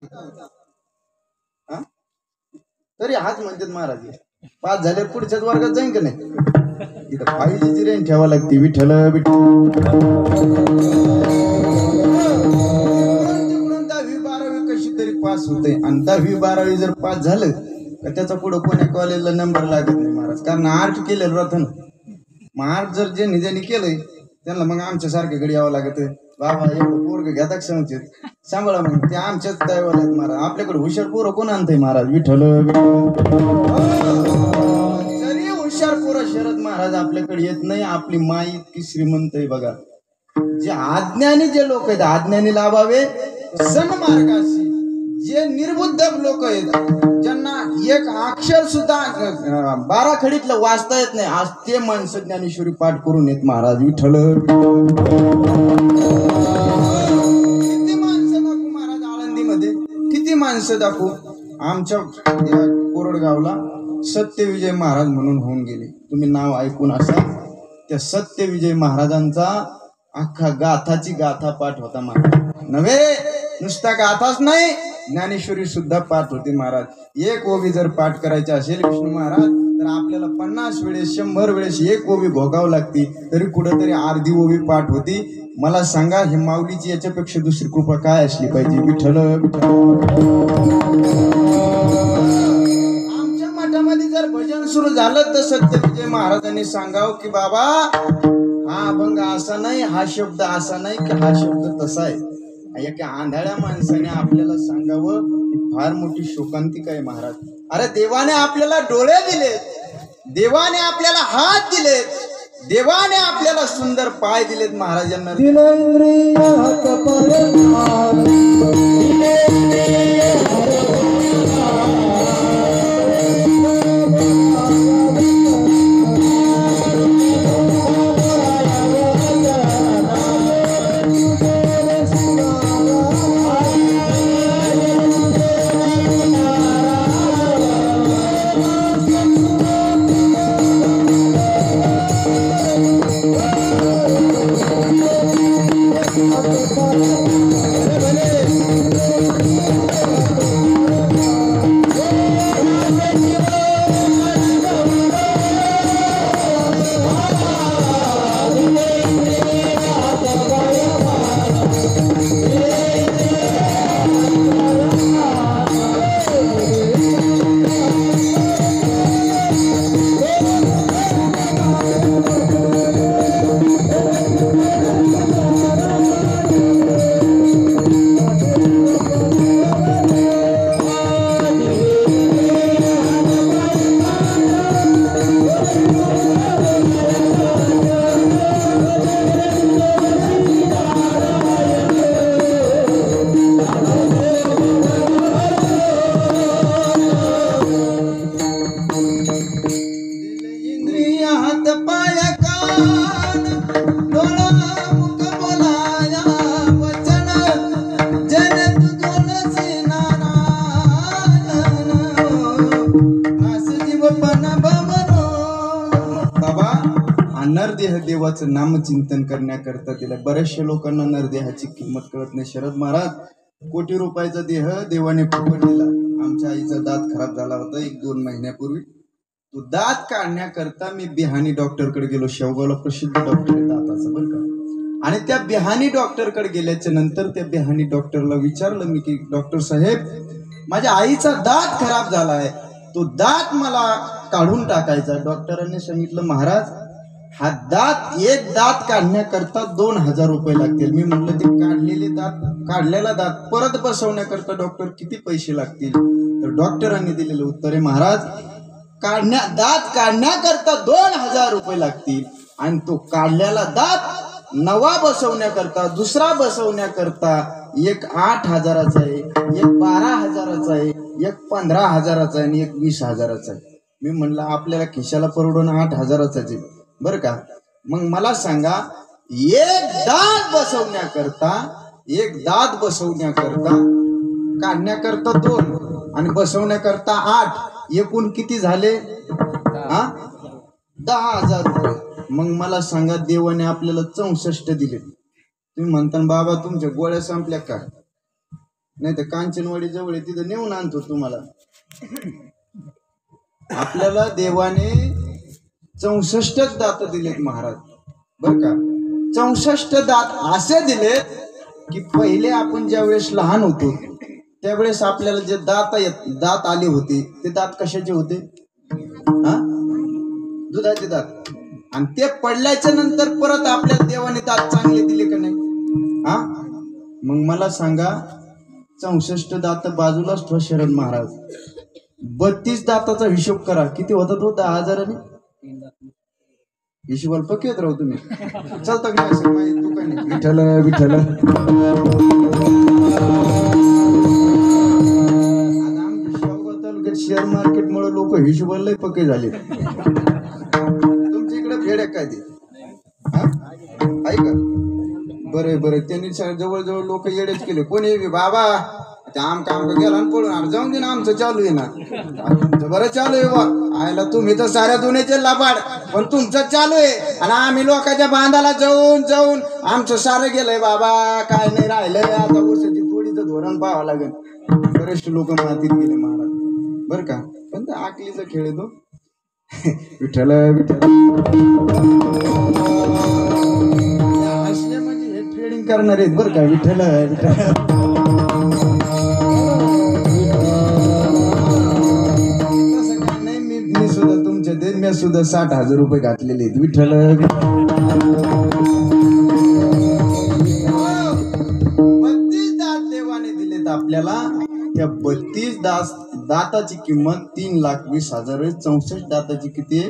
हा? तरी हाच म्हणतात महाराज पास झाले पुढच्याच वर्गात जाईन का नाही. इथं 5G रेंज ठेवा लागते. विठ्ठल विठ्ठल. 10वी 12वी कशी तरी पास होते आणि 10वी 12वी जर पास झालं तर त्याचा पुढं कोण्या कॉलेजला नंबर लागत नाही महाराज. कारण आर्ट केलेलं राहतं ना. मग आर्ट जर ज्यांनी ज्यांनी केलंय त्यांना मग आमच्यासारख्याकडे यावं लागत. बाबा एवढं पोरग घ्या समजत सांभाळा मग ते आमच्याच दैवाला आहेत महाराज. आपल्याकडे हुशार पोरं कोण आणतंय महाराज. विठ्ठल जरी हुशार पोरं शरद महाराज आपल्याकडे येत नाही. आपली माई इतकी श्रीमंत आहे बघा. जे अज्ञानी जे लोक आहेत अज्ञानी लाभावे सन्मार्गाशी. जे निर्बुद्ध लोक आहेत ज्यांना एक अक्षर सुद्धा 12 खडीतलं वाचता येत नाही आज ते माणसं ज्ञानेश्वरी पाठ करून येत महाराज. विठ्ठल किती माणसं दाखवू महाराज. आळंदीमध्ये किती माणसं दाखवू. आमच्या कोरडगावला सत्यविजय महाराज म्हणून होऊन गेले. तुम्ही नाव ऐकून असाल. त्या सत्यविजय महाराजांचा अख्खा गाथाची गाथा पाठ होता महाराज. नव्हे नुसता गाथाच नाही ज्ञानेश्वरी सुद्धा पाठ होती महाराज. एक ओवी जर पाठ करायची असेल विष्णू महाराज तर आपल्याला 50 वेळेस 100 वेळेस एक ओवी भोगावं लागती. तरी कुठंतरी अर्धी ओवी पाठ होती. मला सांगा हे माऊलीची याच्यापेक्षा दुसरी कृपा काय असली पाहिजे. विठ्ठल आमच्या मठामध्ये जर भजन सुरू झालं तर सत्यविजय महाराजांनी सांगावं की बाबा हा अभंग असा नाही, हा शब्द असा नाही की हा शब्द तसा आहे. एका आंधळ्या माणसाने आपल्याला सांगावं की फार मोठी शोकांतिका आहे महाराज. अरे देवाने आपल्याला डोळे दिलेत, देवाने आपल्याला हात दिलेत, देवाने आपल्याला सुंदर पाय दिलेत महाराजांना. नरदेह देवाचं नामचिंतन करण्याकरता दिला. बऱ्याचशा लोकांना नरदेहाची किंमत कळत नाही. शरद महाराज कोटी रुपयाचा देह देवाने फुकट दिला. आमच्या आईचा दात खराब झाला होता 1-2 महिन्यापूर्वी. तो दात काढण्याकरता मी बिहानी डॉक्टरकडे गेलो. शेवगावला प्रसिद्ध डॉक्टर आहे दाताचं बरं का. आणि त्या बिहानी डॉक्टरकडे गेल्याच्या नंतर त्या बिहानी डॉक्टरला विचारलं मी की डॉक्टर साहेब माझ्या आईचा दात खराब झाला आहे, तो दात मला काढून टाकायचा. डॉक्टरांनी सांगितलं महाराज हा दात एक दात काढण्याकरता 2000 रुपये लागतील. मी म्हटलं ते काढलेला दात परत बसवण्याकरता डॉक्टर किती पैसे लागतील. तर डॉक्टरांनी दिलेलं उत्तर आहे महाराज दात काढण्याकरता 2000 रुपये लागतील आणि तो काढलेला दात नवा बसवण्याकरता दुसरा बसवण्याकरता एक 8000चा आहे, एक 12000चा आहे, एक 15000चा आहे आणि एक 20000चा आहे. मी म्हणलं आपल्याला खिशाला परवडून 8000चा आहे बरं का. मग मला सांगा एक दात बसवण्याकरता काढण्याकरता 2 आणि बसवण्याकरता 8 एकूण किती झाले 10,000 रुपये. मग मला सांगा देवाने आपल्याला 64 दिले. तुम्ही म्हणता बाबा तुमच्या गोळ्या संपल्या का. नाही तर कांचनवाडी जवळ आहे तिथं नेऊन आणतो तुम्हाला. आपल्याला देवाने 64 दात दिलेत महाराज बर का. 64 दात असे दिलेत की पहिले आपण ज्या वेळेस लहान होतो त्यावेळेस आपल्याला जे दात आले होते ते दात कशाचे होते? हा, दुधाचे दात. आणि ते पडल्याच्या नंतर परत आपल्या देवाने दात चांगले दिले का नाही? हा, मग मला सांगा 64 दात बाजूलाच ठेवा शरद महाराज, 32 दाताचा हिशोब करा, किती होता तो? 10,000. हिशोबाला पक्के येत राहू तुम्ही. चालतं का असं माहिती दुकाने? विठ्ठल विठ्ठल. आता आमच्या शेवगाव तालुक्यात शेअर मार्केट मुळे लोक हिशोबाला लय पक्के झाले. तुमच्या इकडे भेड आहे काय ते? आहे का? बरं बरं, त्यांनी जवळजवळ लोक येडेच केले. कोणी बाबा आम काम गेला पळून जाऊन दे ना, आमचं चालू आहे ना. तुमचं बरं चालू आहे बा आयला, तुम्ही तर साऱ्या दुनियेचे लबाड, पण तुमचं चालू आहे. आणि आम्ही लोकांच्या बांधाला जाऊन जाऊन आमचं सारं गेलंय बाबा, काय नाही राहिलंय. आता वर्षाची थोडीचं धोरण पाहावं लागेल. बरेचसे लोक मातीत गेले महाराज बर का. पण त्या आकलीचा खेळ आहे तो. विठ्ठल विठ्ठल असले म्हणजे हे ट्रेडिंग करणार आहेत बरं का. विठ्ठल विठ्ठल. तसं काय नाही, मी सुद्धा तुमच्या ते मी सुद्धा 60,000 रुपये घातलेले आहेत. विठ्ठल 32 दात देवाने दिलेत आपल्याला. त्या 32 दाताची किंमत 3,20,000. 64 दाताची किती?